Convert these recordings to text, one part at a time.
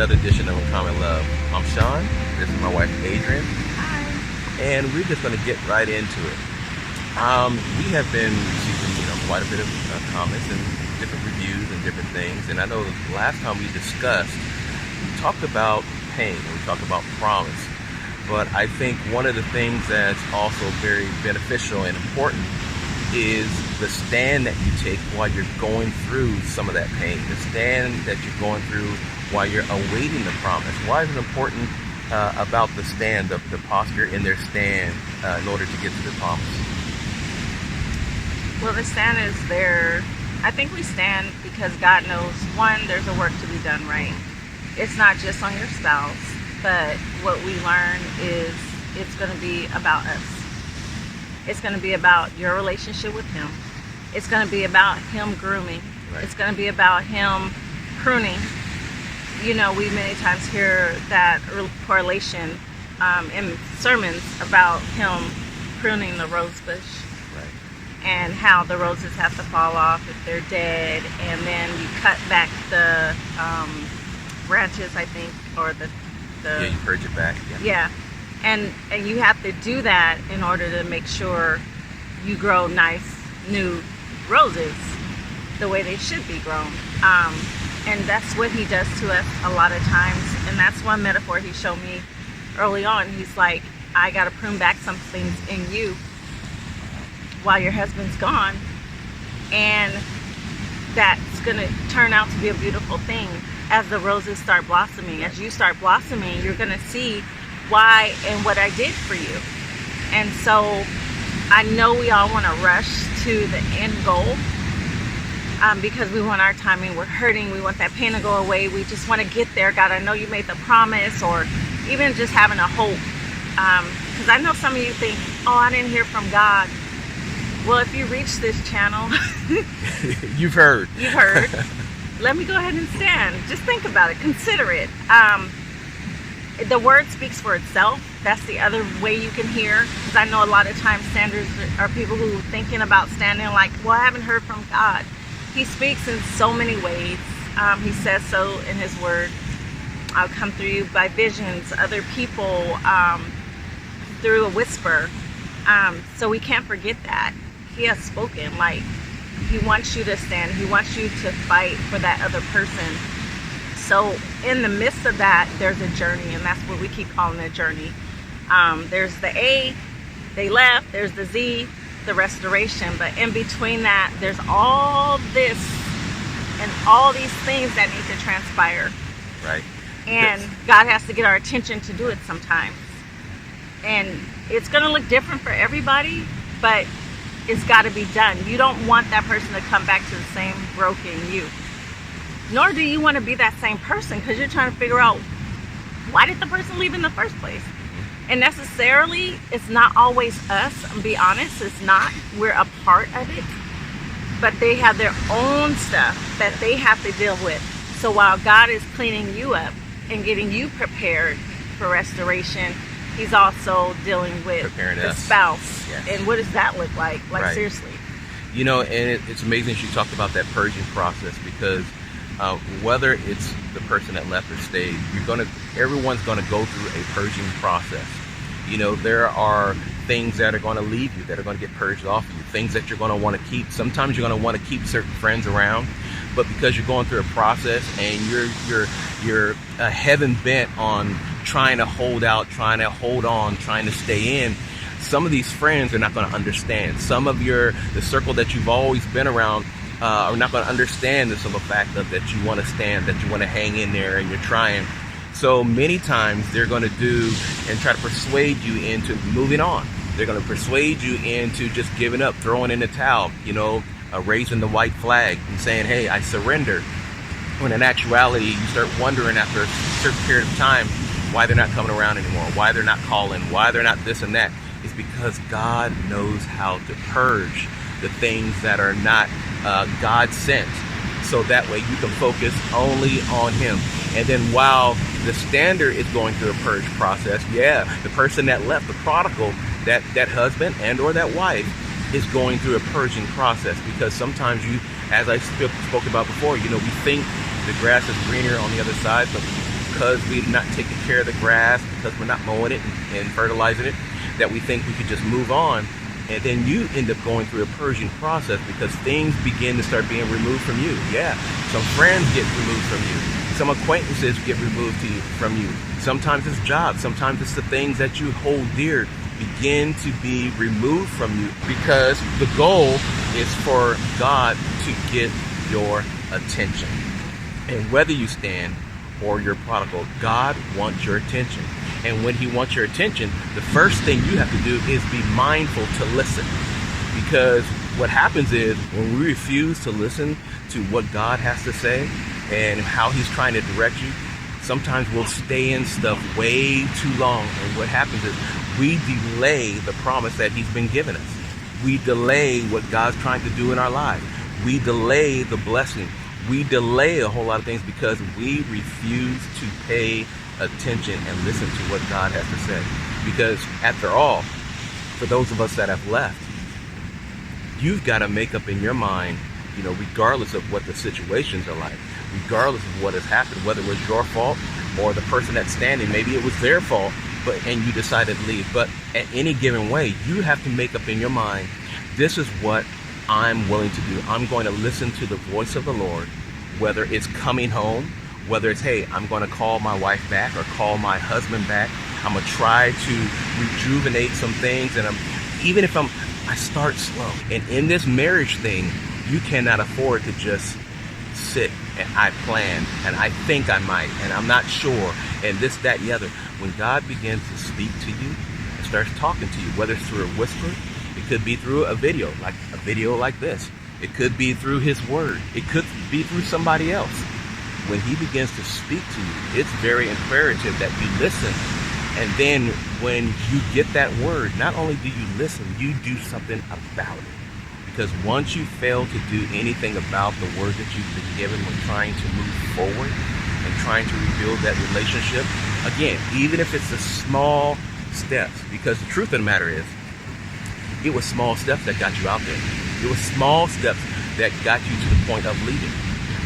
another edition of Uncommon Love. I'm Sean. This is my wife, Adrian. Hi. And we're just going to get right into it. We have been receiving, quite a bit of comments and different reviews and different things. And I know the last time we discussed, we talked about pain and we talked about promise. But I think one of the things that's also very beneficial and important is the stand that you take while you're going through some of that pain, the stand that you're going through while you're awaiting the promise. Why is it important about the stand, the posture in their stand in order to get to the promise? Well, the stand is there. I think we stand because God knows, one, there's a work to be done, right? It's not just on your spouse, but what we learn is it's going to be about us. It's going to be about your relationship with Him. It's going to be about Him grooming. Right. It's going to be about Him pruning. We many times hear that correlation in sermons about Him pruning the rose bush. Right. And how the roses have to fall off if they're dead, and then you cut back the branches, I think, or the Yeah, you purge it back. yeah. And you have to do that in order to make sure you grow nice new roses the way they should be grown. And that's what He does to us a lot of times. And that's one metaphor He showed me early on. He's like, I got to prune back some things in you while your husband's gone. And that's going to turn out to be a beautiful thing as the roses start blossoming. As you start blossoming, you're going to see why and what I did for you. And so I know we all want to rush to the end goal because we want our timing. We're hurting. We want that pain to go away. We just want to get there. God, I know you made the promise, or even just having a hope. Because I know some of you think, oh, I didn't hear from God. Well, if you reach this channel, You've heard. You've heard. Let me go ahead and stand. Just think about it. Consider it. The word speaks for itself. That's the other way you can hear. Because I know a lot of times standers are people who are thinking about standing like, well, I haven't heard from God. He speaks in so many ways. He says so in His word. I'll come through you by visions, other people, through a whisper. So we can't forget that. He has spoken. Like, He wants you to stand. He wants you to fight for that other person. So in the midst of that, there's a journey, and that's what we keep calling a journey. There's the A, they left. There's the Z, the restoration. But in between that, there's all this and all these things that need to transpire. Right. And God has to get our attention to do it sometimes. And it's going to look different for everybody, but it's got to be done. You don't want that person to come back to the same broken you. Nor do you want to be that same person, because you're trying to figure out, why did the person leave in the first place? And necessarily, it's not always us. I'll be honest, it's not. We're a part of it. But they have their own stuff that they have to deal with. So while God is cleaning you up and getting you prepared for restoration, He's also dealing with Preparing the us. spouse. Yes. And what does that look like? Like, Right. seriously. And it's amazing she talked about that purging process, because whether it's the person that left or stayed, everyone's gonna go through a purging process. There are things that are gonna leave you, that are gonna get purged off of you, things that you're gonna want to keep. Sometimes you're gonna want to keep certain friends around, but because you're going through a process and you're heaven bent on trying to hold out, trying to hold on, trying to stay in, some of these friends are not going to understand. Some of the circle that you've always been around are not going to understand the simple fact that you want to stand, that you want to hang in there, and you're trying. So many times they're going to do and try to persuade you into moving on. They're going to persuade you into just giving up, throwing in the towel, raising the white flag and saying, hey, I surrender. When in actuality, you start wondering after a certain period of time why they're not coming around anymore, why they're not calling, why they're not this and that. It's because God knows how to purge the things that are not God sent. So that way you can focus only on Him. And then while the standard is going through a purge process, the person that left, the prodigal, that husband and or that wife, is going through a purging process. Because sometimes as I spoke about before, we think the grass is greener on the other side, but when you because we're not taking care of the grass, because we're not mowing it and fertilizing it, that we think we could just move on. And then you end up going through a purging process because things begin to start being removed from you. Yeah, some friends get removed from you. Some acquaintances get removed from you. Sometimes it's jobs. Sometimes it's the things that you hold dear begin to be removed from you, because the goal is for God to get your attention. And whether you stand or you're prodigal, God wants your attention. And when he wants your attention, the first thing you have to do is be mindful to listen. Because what happens is when we refuse to listen to what God has to say and how he's trying to direct you, sometimes we'll stay in stuff way too long. And what happens is we delay the promise that he's been giving us. We delay what God's trying to do in our lives. We delay the blessing. We delay a whole lot of things because we refuse to pay attention and listen to what God has to say. Because after all, for those of us that have left, you've got to make up in your mind, regardless of what the situations are like, regardless of what has happened, whether it was your fault or the person that's standing, maybe it was their fault, and you decided to leave. But at any given way, you have to make up in your mind, this is what I'm willing to do. I'm going to listen to the voice of the Lord, whether it's coming home, whether it's, hey, I'm going to call my wife back or call my husband back. I'm going to try to rejuvenate some things. And even if I start slow. And in this marriage thing, you cannot afford to just sit and I plan and I think I might and I'm not sure and this, that, and the other. When God begins to speak to you and starts talking to you, whether it's through a whisper, it could be through a video like this. It could be through his word. It could be through somebody else. When he begins to speak to you, it's very imperative that you listen. And then when you get that word, not only do you listen, you do something about it. Because once you fail to do anything about the word that you've been given when trying to move forward and trying to rebuild that relationship, again, even if it's the small steps, because the truth of the matter is, it was small steps that got you out there. It was small steps that got you to the point of leaving.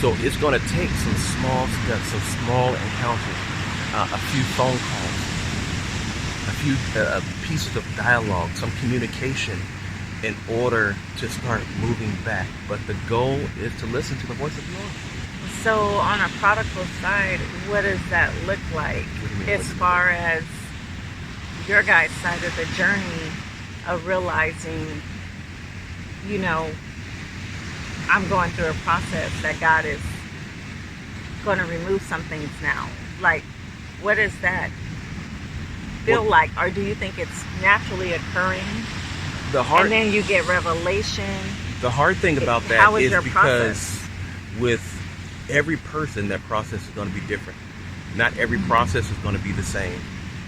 So it's going to take some small steps, some small encounters, a few phone calls, a few pieces of dialogue, some communication in order to start moving back. But the goal is to listen to the voice of the Lord. So on a prodigal side, what does that look like as far as your guys' side of the journey of realizing, I'm going through a process that God is going to remove some things now. Like, what does that feel like? Or do you think it's naturally occurring? And then you get revelation. The hard thing about that is because process? With every person, that process is going to be different. Not every process is going to be the same.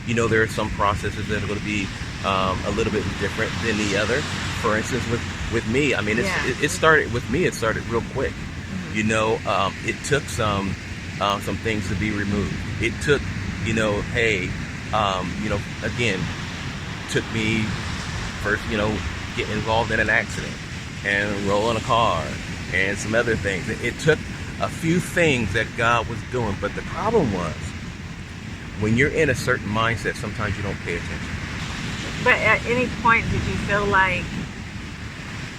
There are some processes that are going to be a little bit different than the other. For instance, with me, it started with me. It started real quick. Mm-hmm. It took some things to be removed. It took, again, took me first, getting involved in an accident and rolling a car and some other things. It took a few things that God was doing, but the problem was when you're in a certain mindset, sometimes you don't pay attention. But at any point, did you feel like,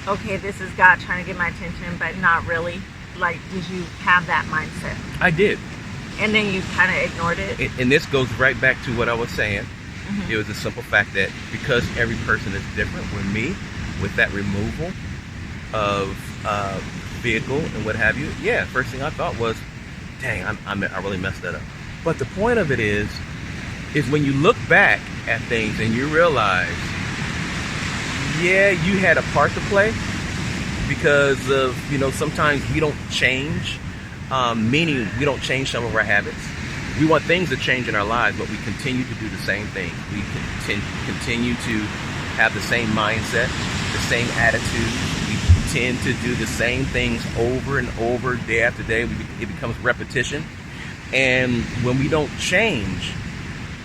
okay, this is God trying to get my attention, but not really? Like, did you have that mindset? I did. And then you kind of ignored it? And this goes right back to what I was saying. Mm-hmm. It was a simple fact that because every person is different, with me, with that removal of vehicle and what have you, first thing I thought was, dang, I really messed that up. But the point of it is when you look back at things and you realize, you had a part to play because of, sometimes we don't change, meaning we don't change some of our habits. We want things to change in our lives, but we continue to do the same things. We continue to have the same mindset, the same attitude. We tend to do the same things over and over, day after day. It becomes repetition. And when we don't change,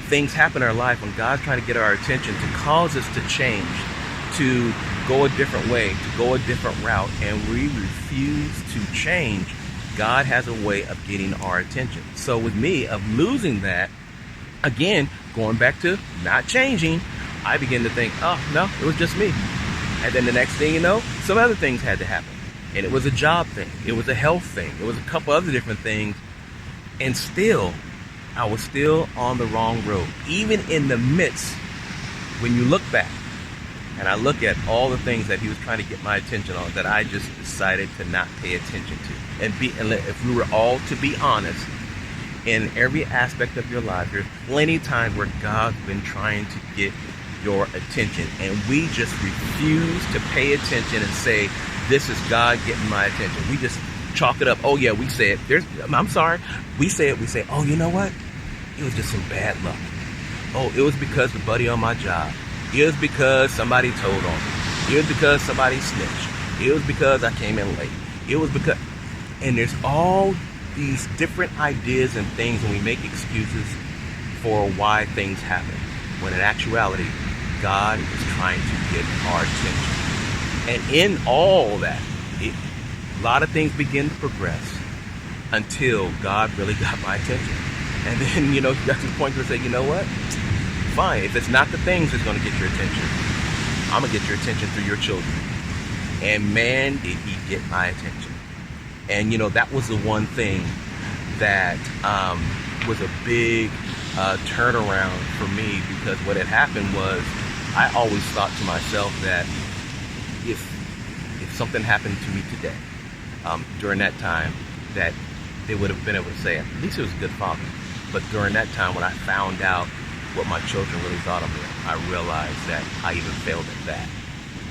things happen in our life when God's trying to get our attention to cause us to change, to go a different way, to go a different route, and we refuse to change. God has a way of getting our attention. So with me, of losing that, again, going back to not changing, I begin to think, oh, no, it was just me. And then the next thing you know, some other things had to happen. And it was a job thing. It was a health thing. It was a couple other different things. And still, I was still on the wrong road. Even in the midst, when you look back, and I look at all the things that he was trying to get my attention on, that I just decided to not pay attention to. And if we were all to be honest, in every aspect of your life, there's plenty of times where God's been trying to get your attention, and we just refuse to pay attention and say, this is God getting my attention. We just chalk it up. Oh yeah, we say it. I'm sorry. We say it. We say, oh, you know what? It was just some bad luck. Oh, it was because the buddy on my job. It was because somebody told on me. It was because somebody snitched. It was because I came in late. It was because, and there's all these different ideas and things, and we make excuses for why things happen. When in actuality, God is trying to get our attention. And in all that, a lot of things begin to progress until God really got my attention. And then, you got to the point where you say, you know what? Fine. If it's not the things that's going to get your attention, I'm going to get your attention through your children. And man, did he get my attention. And, that was the one thing that was a big turnaround for me, because what had happened was I always thought to myself that if something happened to me today, during that time, that they would have been able to say, at least he was a good father. But during that time, when I found out what my children really thought of me, I realized that I even failed at that.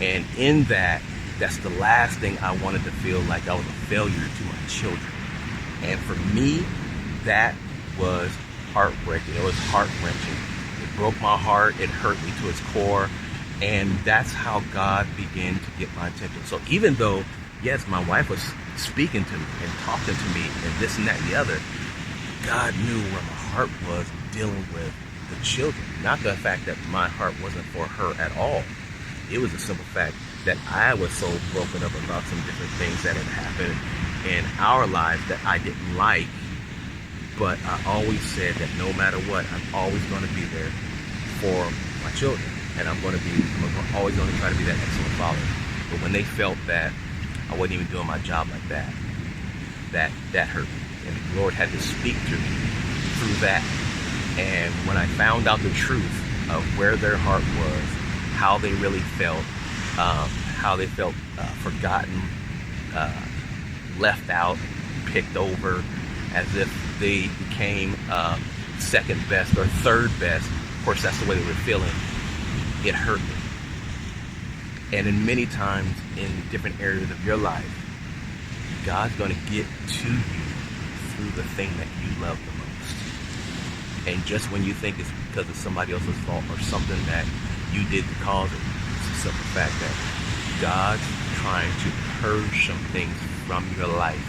And in that, that's the last thing I wanted to feel like I was a failure to my children. And for me, that was heartbreaking. It was heart-wrenching. It broke my heart. It hurt me to its core. And that's how God began to get my attention. So even though, yes, my wife was speaking to me and talking to me and this and that and the other, God knew where my heart was dealing with the children. Not the fact that my heart wasn't for her at all. It was a simple fact that I was so broken up about some different things that had happened in our lives that I didn't like. But I always said that no matter what, I'm always going to be there for my children. And I'm always going to try to be that excellent father. But when they felt that I wasn't even doing my job like that, that hurt me. And the Lord had to speak to me through that. And when I found out the truth of where their heart was, how they really felt, forgotten, left out, picked over, as if they became second best or third best. Of course, that's the way they were feeling. It hurt me. And in many times in different areas of your life, God's going to get to you through the thing that you love the most. And just when you think it's because of somebody else's fault or something that you did to cause it, it's a simple fact that God's trying to purge some things from your life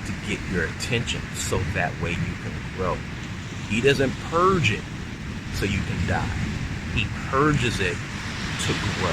to get your attention so that way you can grow. He doesn't purge it so you can die. He purges it to grow.